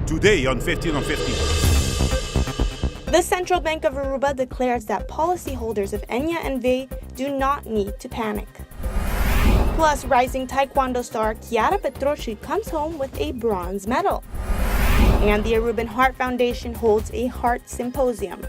today on 15 on 15. The Central Bank of Aruba declares that policyholders of Enya and Vey do not need to panic. Plus, rising Taekwondo star Chiara Petroci comes home with a bronze medal. And the Aruban Heart Foundation holds a heart symposium.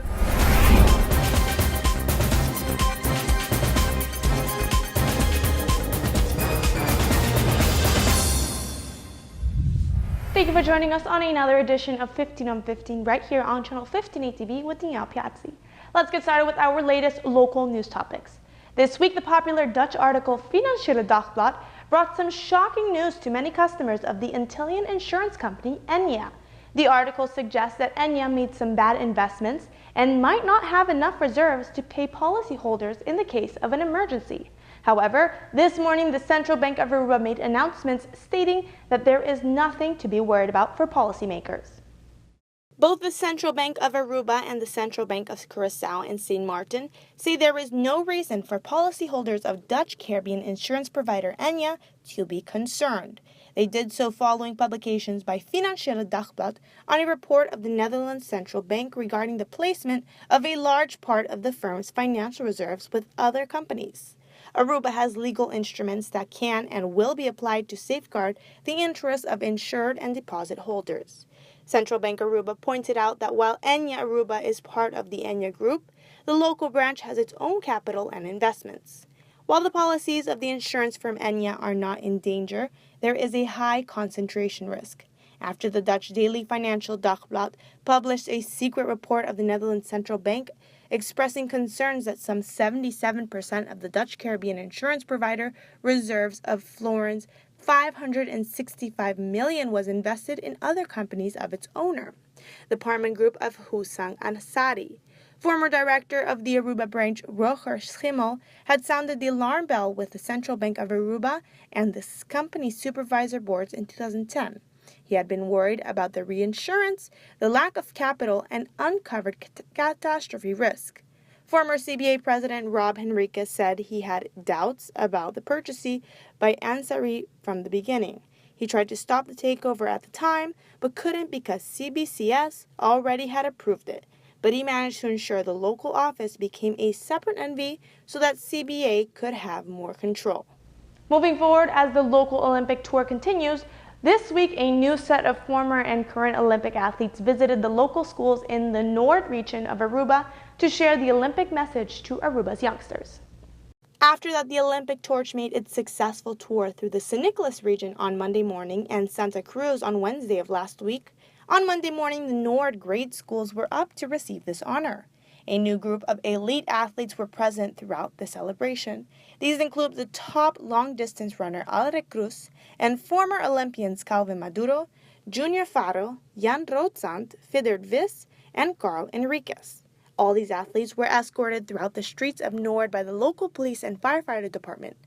Thank you for joining us on another edition of 15 on 15 right here on Channel 15 ATV with Daniela Piazzi. Let's get started with our latest local news topics. This week, the popular Dutch article Financiële Dagblad brought some shocking news to many customers of the Antillean insurance company Enya. The article suggests that Enya made some bad investments and might not have enough reserves to pay policyholders in the case of an emergency. However, this morning the Central Bank of Aruba made announcements stating that there is nothing to be worried about for policymakers. Both the Central Bank of Aruba and the Central Bank of Curaçao and St. Martin say there is no reason for policyholders of Dutch Caribbean insurance provider Enya to be concerned. They did so following publications by Financiële Dagblad on a report of the Netherlands Central Bank regarding the placement of a large part of the firm's financial reserves with other companies. Aruba has legal instruments that can and will be applied to safeguard the interests of insured and deposit holders. Central Bank Aruba pointed out that while Enya Aruba is part of the Enya Group, the local branch has its own capital and investments. While the policies of the insurance firm Enya are not in danger, there is a high concentration risk. After the Dutch daily Financial Dagblad published a secret report of the Netherlands Central Bank expressing concerns that some 77% of the Dutch Caribbean insurance provider reserves of Florence 565 million was invested in other companies of its owner, the Parman Group of Husang Ansari. Former director of the Aruba branch, Roger Schimmel, had sounded the alarm bell with the Central Bank of Aruba and the company's supervisor boards in 2010. He had been worried about the reinsurance, the lack of capital, and uncovered catastrophe risk. Former CBA President Rob Henriquez said he had doubts about the purchase by Ansari from the beginning. He tried to stop the takeover at the time, but couldn't because CBCS already had approved it. But he managed to ensure the local office became a separate NV so that CBA could have more control. Moving forward, as the local Olympic tour continues, this week, a new set of former and current Olympic athletes visited the local schools in the Noord region of Aruba to share the Olympic message to Aruba's youngsters. After that, the Olympic torch made its successful tour through the St. Nicholas region on Monday morning and Santa Cruz on Wednesday of last week. On Monday morning, the Noord grade schools were up to receive this honor. A new group of elite athletes were present throughout the celebration. These include the top long-distance runner Alre Cruz and former Olympians Calvin Maduro, Junior Faro, Jan Roodzand, Fiderd Vis, and Carl Enriquez. All these athletes were escorted throughout the streets of Noord by the local police and firefighter department.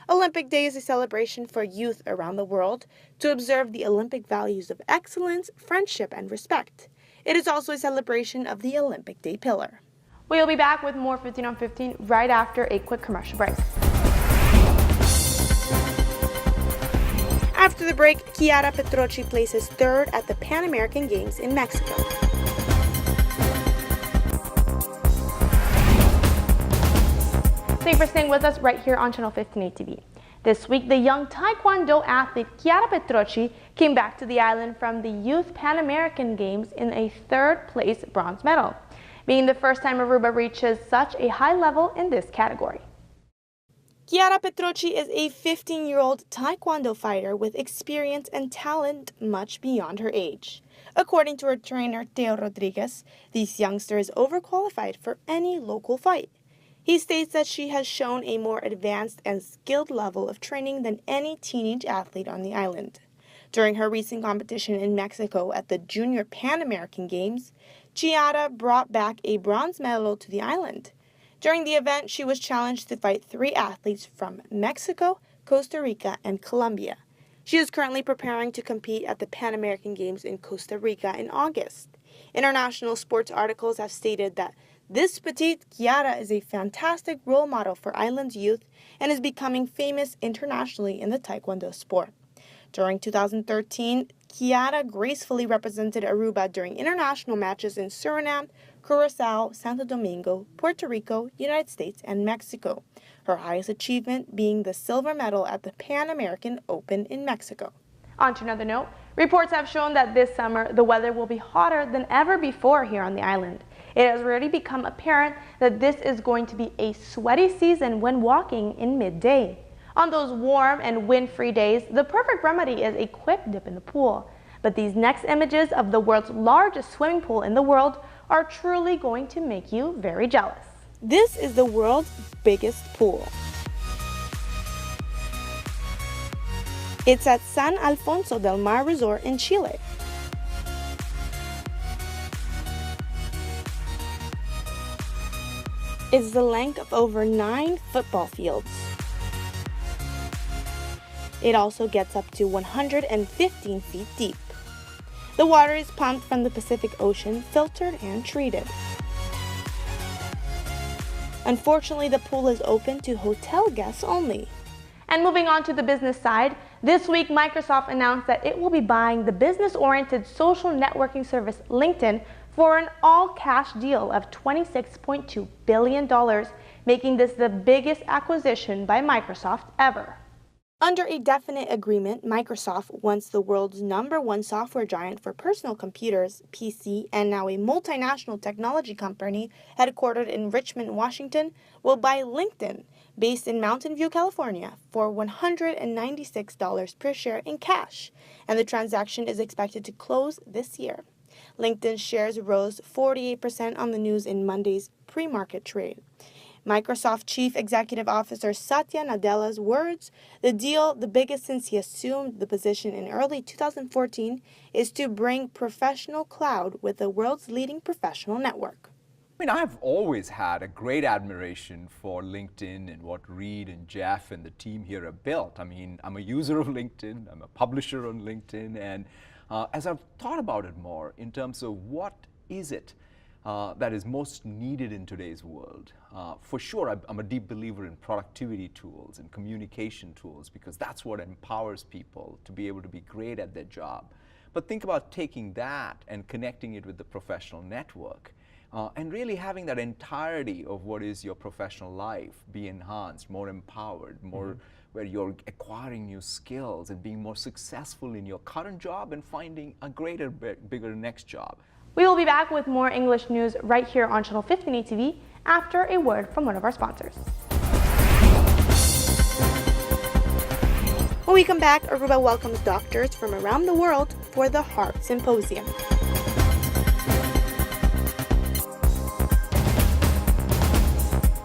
Olympic Day is a celebration for youth around the world to observe the Olympic values of excellence, friendship, and respect. It is also a celebration of the Olympic Day pillar. We'll be back with more 15 on 15 right after a quick commercial break. After the break, Chiara Petroci places third at the Pan American Games in Mexico. Thanks for staying with us right here on Channel 15 ATV. This week, the young Taekwondo athlete Chiara Petroci came back to the island from the Youth Pan American Games in a third-place bronze medal, being the first time Aruba reaches such a high level in this category. Chiara Petroci is a 15-year-old Taekwondo fighter with experience and talent much beyond her age. According to her trainer, Teo Rodriguez, this youngster is overqualified for any local fight. He states that she has shown a more advanced and skilled level of training than any teenage athlete on the island. During her recent competition in Mexico at the Junior Pan American Games, Chiara brought back a bronze medal to the island. During the event, she was challenged to fight 3 athletes from Mexico, Costa Rica, and Colombia. She is currently preparing to compete at the Pan American Games in Costa Rica in August. International sports articles have stated that this petite Chiara is a fantastic role model for island's youth and is becoming famous internationally in the Taekwondo sport. During 2013, Kiara gracefully represented Aruba during international matches in Suriname, Curacao, Santo Domingo, Puerto Rico, United States, and Mexico, her highest achievement being the silver medal at the Pan American Open in Mexico. On to another note, reports have shown that this summer the weather will be hotter than ever before here on the island. It has already become apparent that this is going to be a sweaty season when walking in midday. On those warm and wind-free days, the perfect remedy is a quick dip in the pool. But these next images of the world's largest swimming pool in the world are truly going to make you very jealous. This is the world's biggest pool. It's at San Alfonso del Mar Resort in Chile. It's the length of over 9 football fields. It also gets up to 115 feet deep. The water is pumped from the Pacific Ocean, filtered and treated. Unfortunately, the pool is open to hotel guests only. And moving on to the business side, this week Microsoft announced that it will be buying the business-oriented social networking service LinkedIn for an all-cash deal of $26.2 billion, making this the biggest acquisition by Microsoft ever. Under a definite agreement, Microsoft, once the world's #1 software giant for personal computers, PC, and now a multinational technology company headquartered in Richmond, Washington, will buy LinkedIn, based in Mountain View, California, for $196 per share in cash, and the transaction is expected to close this year. LinkedIn shares rose 48% on the news in Monday's pre-market trade. Microsoft Chief Executive Officer Satya Nadella's words, the deal, the biggest since he assumed the position in early 2014, is to bring professional cloud with the world's leading professional network. I mean, I've always had a great admiration for LinkedIn and what Reed and Jeff and the team here have built. I mean, I'm a user of LinkedIn, I'm a publisher on LinkedIn, and as I've thought about it more in terms of what is it that is most needed in today's world. For sure, I'm a deep believer in productivity tools and communication tools because that's what empowers people to be able to be great at their job. But think about taking that and connecting it with the professional network and really having that entirety of what is your professional life be enhanced, more empowered, more where you're acquiring new skills and being more successful in your current job and finding a greater, bigger next job. We will be back with more English news right here on Channel 15 ATV after a word from one of our sponsors. When we come back, Aruba welcomes doctors from around the world for the Heart Symposium.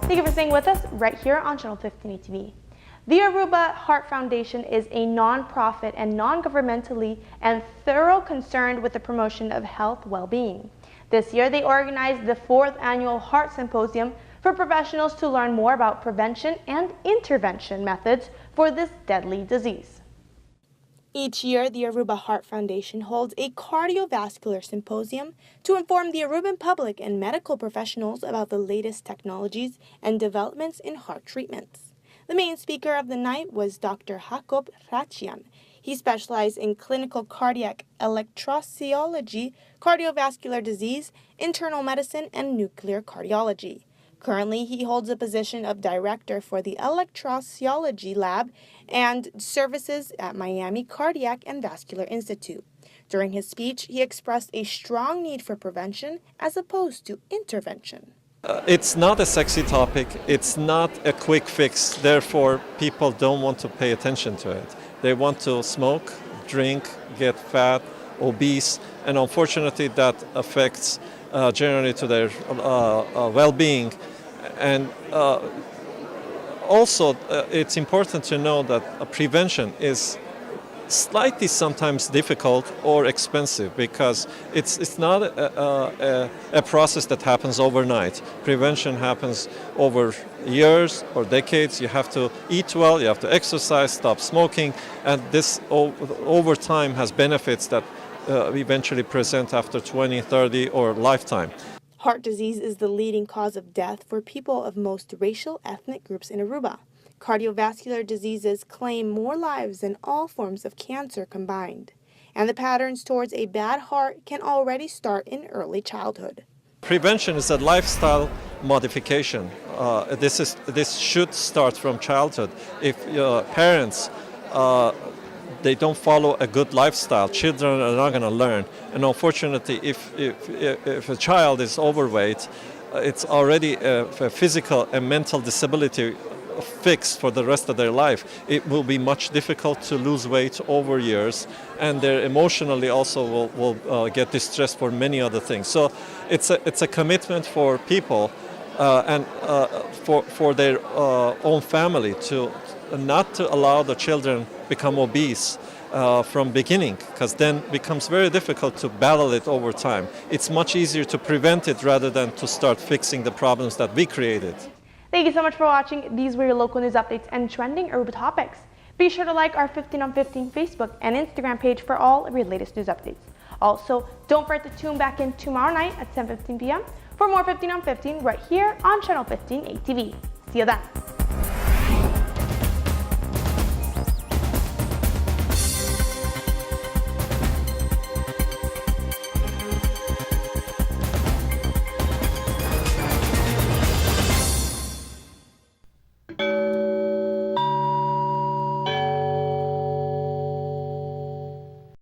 Thank you for staying with us right here on Channel 15 ATV. The Aruba Heart Foundation is a non-profit and non-governmentally and thorough concerned with the promotion of health well-being. This year, they organized the 4th annual Heart Symposium for professionals to learn more about prevention and intervention methods for this deadly disease. Each year, the Aruba Heart Foundation holds a cardiovascular symposium to inform the Aruban public and medical professionals about the latest technologies and developments in heart treatments. The main speaker of the night was Dr. Jacob Rachian. He specialized in clinical cardiac electrophysiology, cardiovascular disease, internal medicine, and nuclear cardiology. Currently, he holds a position of director for the electrophysiology lab and services at Miami Cardiac and Vascular Institute. During his speech, he expressed a strong need for prevention as opposed to intervention. It's not a sexy topic, it's not a quick fix, therefore people don't want to pay attention to it. They want to smoke, drink, get fat, obese, and unfortunately that affects generally to their well-being. And also it's important to know that prevention is slightly sometimes difficult or expensive because it's not a process that happens overnight. Prevention happens over years or decades. You have to eat well, you have to exercise, stop smoking, and this over time has benefits that eventually present after 20, 30 or lifetime. Heart disease is the leading cause of death for people of most racial ethnic groups in Aruba. Cardiovascular diseases claim more lives than all forms of cancer combined. and the patterns towards a bad heart can already start in early childhood. Prevention is a lifestyle modification. This should start from childhood. If parents they don't follow a good lifestyle, children are not going to learn. And unfortunately, if a child is overweight, it's already a physical and mental disability fixed for the rest of their life. It will be much difficult to lose weight over years, and they emotionally also will get distressed for many other things. So it's a commitment for people and for their own family to not to allow the children become obese from beginning, because then it becomes very difficult to battle it over time. It's much easier to prevent it rather than to start fixing the problems that we created. Thank you so much for watching. These were your local news updates and trending Aruba topics. Be sure to like our 15 on 15 Facebook and Instagram page for all of your latest news updates. Also, don't forget to tune back in tomorrow night at 10:15 p.m. for more 15 on 15 right here on Channel 15 ATV. See you then.